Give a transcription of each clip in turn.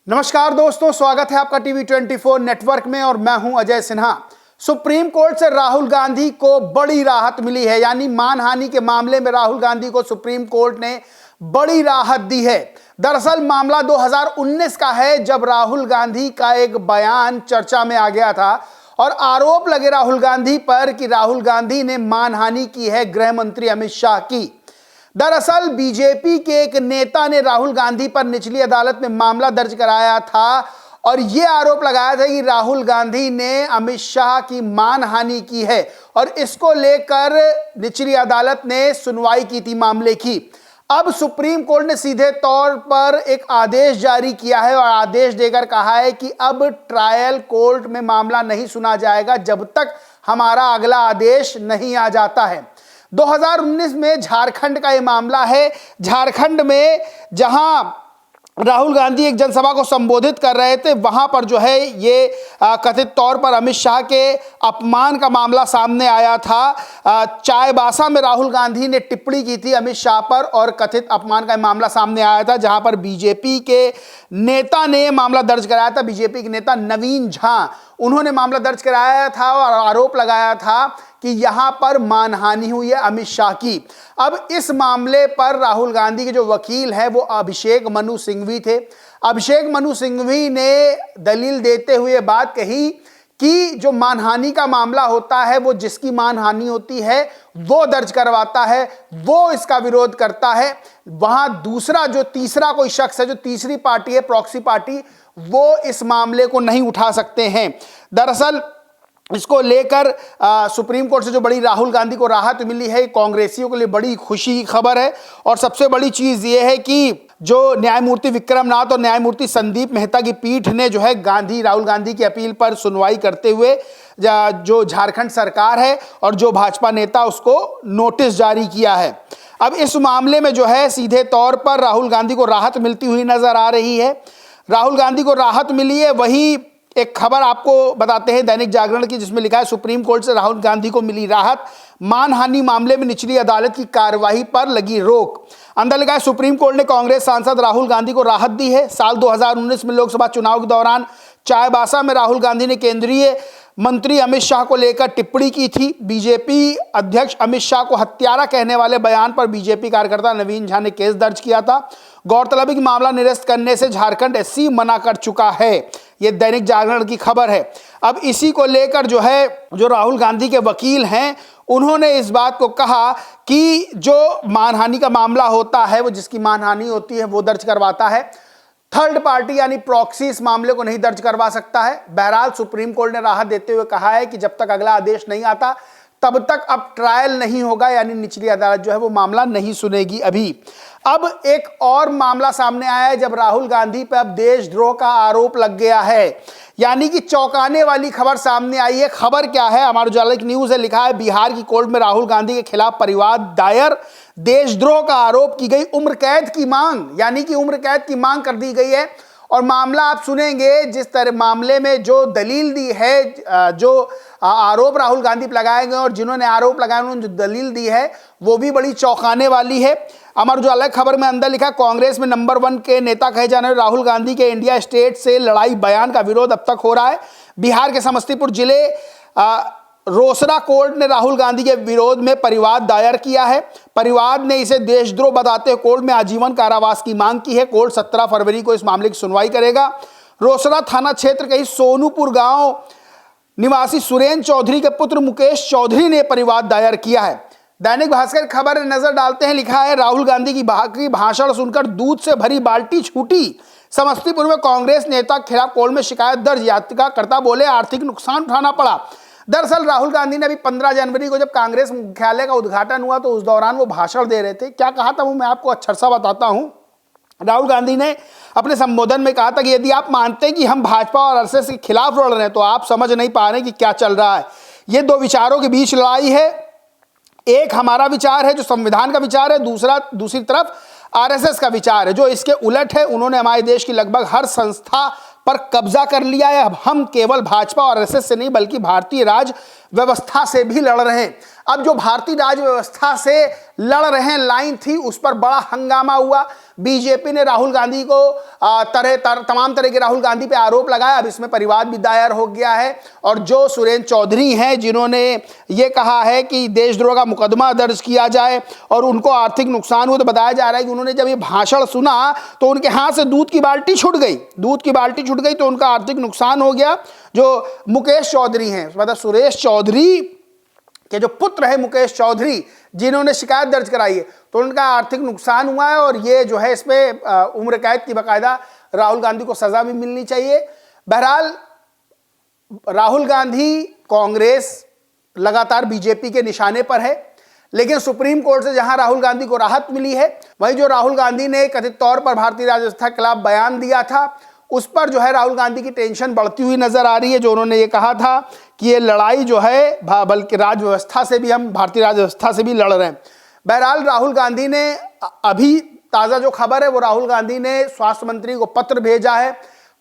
नमस्कार दोस्तों, स्वागत है आपका टीवी 24 नेटवर्क में और मैं हूं अजय सिन्हा। सुप्रीम कोर्ट से राहुल गांधी को बड़ी राहत मिली है, यानी मानहानि के मामले में राहुल गांधी को सुप्रीम कोर्ट ने बड़ी राहत दी है। दरअसल मामला 2019 का है, जब राहुल गांधी का एक बयान चर्चा में आ गया था और आरोप लगे राहुल गांधी पर कि राहुल गांधी ने मानहानि की है गृह मंत्री अमित शाह की। दरअसल बीजेपी के एक नेता ने राहुल गांधी पर निचली अदालत में मामला दर्ज कराया था और यह आरोप लगाया था कि राहुल गांधी ने अमित शाह की मानहानि की है और इसको लेकर निचली अदालत ने सुनवाई की थी मामले की। अब सुप्रीम कोर्ट ने सीधे तौर पर एक आदेश जारी किया है और आदेश देकर कहा है कि अब ट्रायल कोर्ट में मामला नहीं सुना जाएगा जब तक हमारा अगला आदेश नहीं आ जाता है। 2019 में झारखंड का ये मामला है। झारखंड में जहां राहुल गांधी एक जनसभा को संबोधित कर रहे थे, वहां पर जो है ये कथित तौर पर अमित शाह के अपमान का मामला सामने आया था। चाईबासा में राहुल गांधी ने टिप्पणी की थी अमित शाह पर और कथित अपमान का मामला सामने आया था, जहां पर बीजेपी के नेता ने मामला दर्ज कराया था। बीजेपी के नेता नवीन झा, उन्होंने मामला दर्ज कराया था और आरोप लगाया था कि यहां पर मानहानि हुई है अमित शाह की। अब इस मामले पर राहुल गांधी के जो वकील हैं वो अभिषेक मनु सिंघवी थे। अभिषेक मनु सिंघवी ने दलील देते हुए बात कही कि जो मानहानि का मामला होता है वो जिसकी मानहानि होती है वो दर्ज करवाता है, वो इसका विरोध करता है। वहां दूसरा जो तीसरा कोई शख्स है, जो तीसरी पार्टी है, प्रॉक्सी पार्टी, वो इस मामले को नहीं उठा सकते हैं। दरअसल इसको लेकर सुप्रीम कोर्ट से जो बड़ी राहुल गांधी को राहत मिली है, कांग्रेसियों के लिए बड़ी खुशी की खबर है। और सबसे बड़ी चीज ये है कि जो न्यायमूर्ति विक्रम नाथ और न्यायमूर्ति संदीप मेहता की पीठ ने जो है राहुल गांधी की अपील पर सुनवाई करते हुए जो झारखंड सरकार है और जो भाजपा नेता, उसको नोटिस जारी किया है। अब इस मामले में जो है सीधे तौर पर राहुल गांधी को राहत मिलती हुई नजर आ रही है। राहुल गांधी को राहत मिली है, वही एक खबर आपको बताते हैं दैनिक जागरण की, जिसमें लिखा है सुप्रीम कोर्ट से राहुल गांधी को मिली राहत, मानहानि मामले में निचली अदालत की कार्रवाई पर लगी रोक। अंदर लिखा है सुप्रीम कोर्ट ने कांग्रेस सांसद राहुल गांधी को राहत दी है। साल 2019 में लोकसभा चुनाव के दौरान चाईबासा में राहुल गांधी ने केंद्रीय मंत्री अमित शाह को लेकर टिप्पणी की थी। बीजेपी अध्यक्ष अमित शाह को हत्यारा कहने वाले बयान पर बीजेपी कार्यकर्ता नवीन झा ने केस दर्ज किया था। गौरतलब है कि मामला निरस्त करने से झारखंड एससी मना कर चुका है। यह दैनिक जागरण की खबर है। अब इसी को लेकर जो है जो राहुल गांधी के वकील हैं, उन्होंने इस बात को कहा कि जो मानहानि का मामला होता है वो जिसकी मानहानि होती है वो दर्ज करवाता है, थर्ड पार्टी यानी प्रॉक्सी इस मामले को नहीं दर्ज करवा सकता है। बहरहाल सुप्रीम कोर्ट ने राहत देते हुए कहा है कि जब तक अगला आदेश नहीं आता तब तक अब ट्रायल नहीं होगा, यानी निचली अदालत जो है वो मामला नहीं सुनेगी अभी। अब एक और मामला सामने आया है, जब राहुल गांधी पे अब देशद्रोह का आरोप लग गया है, यानी कि चौंकाने वाली खबर सामने आई है। खबर क्या है, अमर उजाला की न्यूज है, लिखा है बिहार की कोर्ट में राहुल गांधी के खिलाफ परिवाद दायर, देशद्रोह का आरोप की गई उम्र कैद की मांग, यानी कि उम्र कैद की मांग कर दी गई है। और मामला आप सुनेंगे, जिस तरह मामले में जो दलील दी है, जो आरोप राहुल गांधी पर लगाए गए और जिन्होंने आरोप लगाए उन्होंने जो दलील दी है वो भी बड़ी चौंकाने वाली है। अमर उजाला खबर में अंदर लिखा, कांग्रेस में नंबर 1 के नेता कहे जाने वाले राहुल गांधी के इंडिया स्टेट से लड़ाई बयान का विरोध अब तक हो रहा है। बिहार के समस्तीपुर जिले रोसड़ा कोर्ट ने राहुल गांधी के विरोध में परिवाद दायर किया है। परिवाद ने इसे देशद्रोह बताते हुए कोर्ट में आजीवन कारावास की मांग की है। कोर्ट 17 फरवरी को इस मामले की सुनवाई करेगा। रोसड़ा थाना क्षेत्र के सोनूपुर गांव निवासी सुरेंद्र चौधरी के पुत्र मुकेश चौधरी ने परिवाद दायर किया है। दैनिक भास्कर खबर नजर डालते हैं, लिखा है राहुल गांधी की भाषण सुनकर दूध से भरी बाल्टी छूटी। समस्तीपुर में कांग्रेस नेता के खिलाफ कोर्ट में शिकायत दर्ज, याचिकाकर्ता बोले आर्थिक नुकसान उठाना पड़ा। दरअसल राहुल गांधी ने अभी 15 जनवरी को जब कांग्रेस मुख्यालय का उद्घाटन हुआ तो उस दौरान वो भाषण दे रहे थे। क्या कहा था वो मैं आपको अच्छा बताता हूं। राहुल गांधी ने अपने संबोधन में कहा था कि यदि आप मानते हैं कि हम भाजपा और आरएसएस के खिलाफ लड़ रहे हैं तो आप समझ नहीं पा रहे कि क्या चल रहा है। ये दो विचारों के बीच लड़ाई है। एक हमारा विचार है जो संविधान का विचार है, दूसरी तरफ आरएसएस का विचार है जो इसके उलट है। उन्होंने हमारे देश की लगभग हर संस्था पर कब्जा कर लिया है। अब हम केवल भाजपा और आरएसएस से नहीं बल्कि भारतीय राज व्यवस्था से भी लड़ रहे हैं। अब जो भारतीय राज्य व्यवस्था से लड़ रहे लाइन थी उस पर बड़ा हंगामा हुआ। बीजेपी ने राहुल गांधी को तमाम तरह के राहुल गांधी पे आरोप लगाया। अब इसमें परिवाद भी दायर हो गया है और जो सुरेंद्र चौधरी हैं जिन्होंने ये कहा है कि देशद्रोह का मुकदमा दर्ज किया जाए और उनको आर्थिक नुकसान हुआ, तो बताया जा रहा है कि उन्होंने जब ये भाषण सुना तो उनके हाथ से दूध की बाल्टी छूट गई तो उनका आर्थिक नुकसान हो गया। जो मुकेश चौधरी हैं, मतलब सुरेश चौधरी के जो पुत्र है मुकेश चौधरी, जिन्होंने शिकायत दर्ज कराई है, तो उनका आर्थिक नुकसान हुआ है और ये जो है इसमें उम्र कैद की बकायदा राहुल गांधी को सजा भी मिलनी चाहिए। बहरहाल राहुल गांधी कांग्रेस लगातार बीजेपी के निशाने पर है, लेकिन सुप्रीम कोर्ट से जहां राहुल गांधी को राहत मिली है, वहीं जो राहुल गांधी ने कथित तौर पर भारतीय राज्य व्यवस्था के खिलाफ बयान दिया था उस पर जो है राहुल गांधी की टेंशन बढ़ती हुई नजर आ रही है। जो उन्होंने ये कहा था कि ये लड़ाई जो है बल्कि राज्य व्यवस्था से भी, हम भारतीय राज्य व्यवस्था से भी लड़ रहे हैं। बहरहाल राहुल गांधी ने अभी ताज़ा जो खबर है वो राहुल गांधी ने स्वास्थ्य मंत्री को पत्र भेजा है।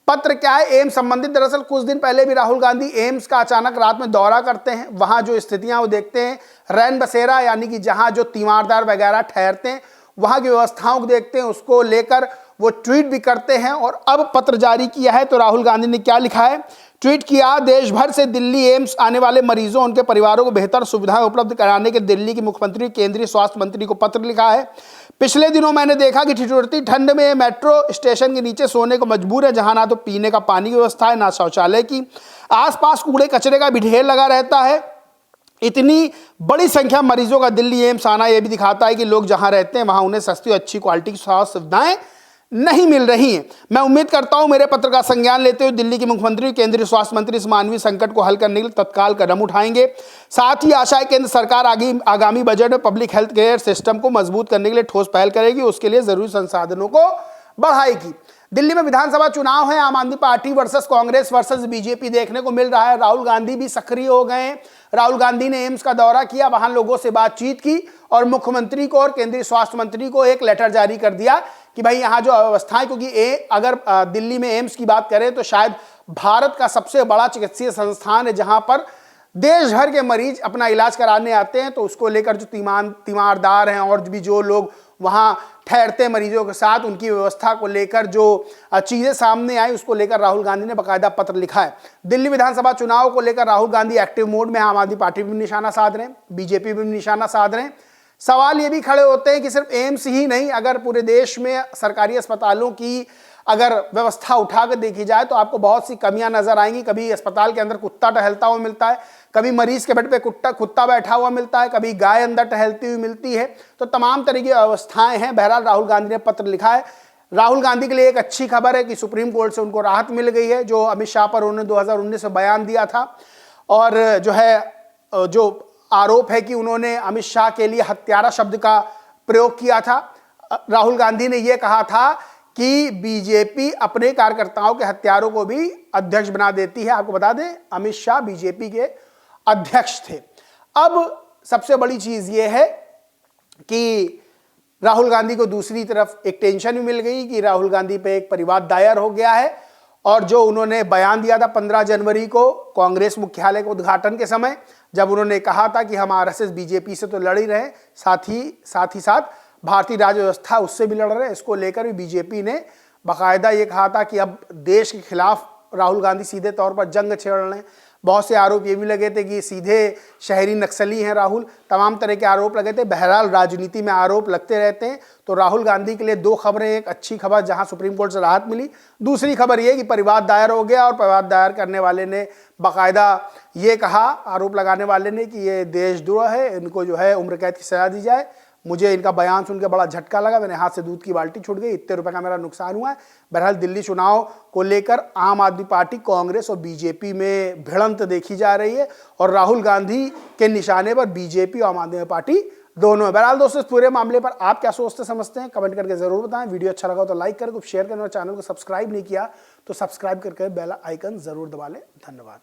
पत्र क्या है? एम्स संबंधित। दरअसल कुछ दिन पहले भी राहुल गांधी एम्स का अचानक रात में दौरा करते हैं, वहाँ जो स्थितियाँ वो देखते हैं, रैन बसेरा यानी कि जहाँ जो तीमारदार वगैरह ठहरते हैं वहाँ की व्यवस्थाओं को देखते हैं, उसको लेकर वो ट्वीट भी करते हैं। और अब पत्र जारी किया है तो राहुल गांधी ने क्या लिखा है? ट्वीट किया, देश भर से दिल्ली एम्स आने वाले मरीजों उनके परिवारों को बेहतर सुविधाएं उपलब्ध कराने के दिल्ली के मुख्यमंत्री केंद्रीय स्वास्थ्य मंत्री को पत्र लिखा है। पिछले दिनों मैंने देखा कि ठिठुरती ठंड में मेट्रो स्टेशन के नीचे सोने को मजबूर है, जहां ना तो पीने का पानी की व्यवस्था है ना शौचालय की, आसपास कूड़े कचरे का भी ढेर लगा रहता है। इतनी बड़ी संख्या मरीजों का दिल्ली एम्स आना यह भी दिखाता है कि लोग जहां रहते हैं वहां उन्हें सस्ती और अच्छी क्वालिटी की स्वास्थ्य सुविधाएं नहीं मिल रही हैं। मैं उम्मीद करता हूं मेरे पत्र का संज्ञान लेते हुए दिल्ली के मुख्यमंत्री केंद्रीय स्वास्थ्य मंत्री इस मानवीय संकट को हल करने के लिए तत्काल कदम उठाएंगे। साथ ही आशा है केंद्र सरकार आगामी बजट में पब्लिक हेल्थ केयर सिस्टम को मजबूत करने के लिए ठोस पहल करेगी, उसके लिए जरूरी संसाधनों को बढ़ाएगी। दिल्ली में विधानसभा चुनाव है, आम आदमी party versus Congress versus BJP देखने को मिल रहा है। राहुल गांधी भी सक्रिय हो गए हैं। राहुल गांधी ने एम्स का दौरा किया, वहां लोगों से बातचीत की और मुख्यमंत्री को और केंद्रीय स्वास्थ्य मंत्री को एक लेटर जारी कर दिया कि भाई यहाँ जो अवस्थाएं, क्योंकि अगर दिल्ली में एम्स की बात करें तो शायद भारत का सबसे बड़ा चिकित्सीय संस्थान है जहां पर देश भर के मरीज अपना इलाज कराने आते हैं, तो उसको लेकर जो तीमारदार हैं और भी जो लोग वहाँ ठहरते हैं मरीजों के साथ, उनकी व्यवस्था को लेकर जो चीज़ें सामने आई उसको लेकर राहुल गांधी ने बाकायदा पत्र लिखा है। दिल्ली विधानसभा चुनाव को लेकर राहुल गांधी एक्टिव मोड में, आम आदमी पार्टी भी निशाना साध रहे हैं, बीजेपी भी निशाना साध रहे हैं। सवाल ये भी खड़े होते हैं कि सिर्फ एम्स ही नहीं, अगर पूरे देश में सरकारी अस्पतालों की अगर व्यवस्था उठा कर देखी जाए तो आपको बहुत सी कमियां नजर आएंगी। कभी अस्पताल के अंदर कुत्ता टहलता हुआ मिलता है, कभी मरीज के बेड पे कुत्ता बैठा हुआ मिलता है, कभी गाय अंदर टहलती हुई मिलती है, तो तमाम तरह की व्यवस्थाएं हैं। बहरहाल राहुल गांधी ने पत्र लिखा है। राहुल गांधी के लिए एक अच्छी खबर है कि सुप्रीम कोर्ट से उनको राहत मिल गई है। जो अमित शाह पर उन्होंने 2019 में बयान दिया था और जो आरोप है कि उन्होंने अमित शाह के लिए हत्यारा शब्द का प्रयोग किया था। राहुल गांधी ने यह कहा था कि बीजेपी अपने कार्यकर्ताओं के हत्यारों को भी अध्यक्ष बना देती है। आपको बता दें अमित शाह बीजेपी के अध्यक्ष थे। अब सबसे बड़ी चीज यह है कि राहुल गांधी को दूसरी तरफ एक टेंशन भी मिल गई कि राहुल गांधी पे एक परिवाद दायर हो गया है और जो उन्होंने बयान दिया था 15 जनवरी को कांग्रेस मुख्यालय के उद्घाटन के समय, जब उन्होंने कहा था कि हम आरएसएस बीजेपी से तो लड़ ही रहे, साथ ही साथ भारतीय राज्य व्यवस्था उससे भी लड़ रहे हैं, इसको लेकर भी बीजेपी ने बाकायदा ये कहा था कि अब देश के खिलाफ राहुल गांधी सीधे तौर पर जंग छेड़ रहे हैं। बहुत से आरोप ये भी लगे थे कि सीधे शहरी नक्सली हैं राहुल, तमाम तरह के आरोप लगे थे। बहरहाल राजनीति में आरोप लगते रहते हैं। तो राहुल गांधी के लिए दो खबरें, एक अच्छी खबर जहां सुप्रीम कोर्ट से राहत मिली, दूसरी खबर ये कि परिवाद दायर हो गया और परिवाद दायर करने वाले ने बाकायदा ये कहा, आरोप लगाने वाले ने, कि ये देशद्रोह है, इनको जो है उम्र कैद की सजा दी जाए। मुझे इनका बयान सुन के बड़ा झटका लगा, मेरे हाथ से दूध की बाल्टी छूट गई, इतने रुपए का मेरा नुकसान हुआ है। बहरहाल दिल्ली चुनाव को लेकर आम आदमी पार्टी, कांग्रेस और बीजेपी में भिड़ंत देखी जा रही है और राहुल गांधी के निशाने पर बीजेपी और आम आदमी पार्टी दोनों है। बहरहाल दोस्तों, इस पूरे मामले पर आप क्या सोचते समझते हैं कमेंट करके जरूर बताएं। वीडियो अच्छा लगा तो लाइक करें, शेयर करें और चैनल को सब्सक्राइब नहीं किया तो सब्सक्राइब करके बेल आइकन जरूर दबा लें। धन्यवाद।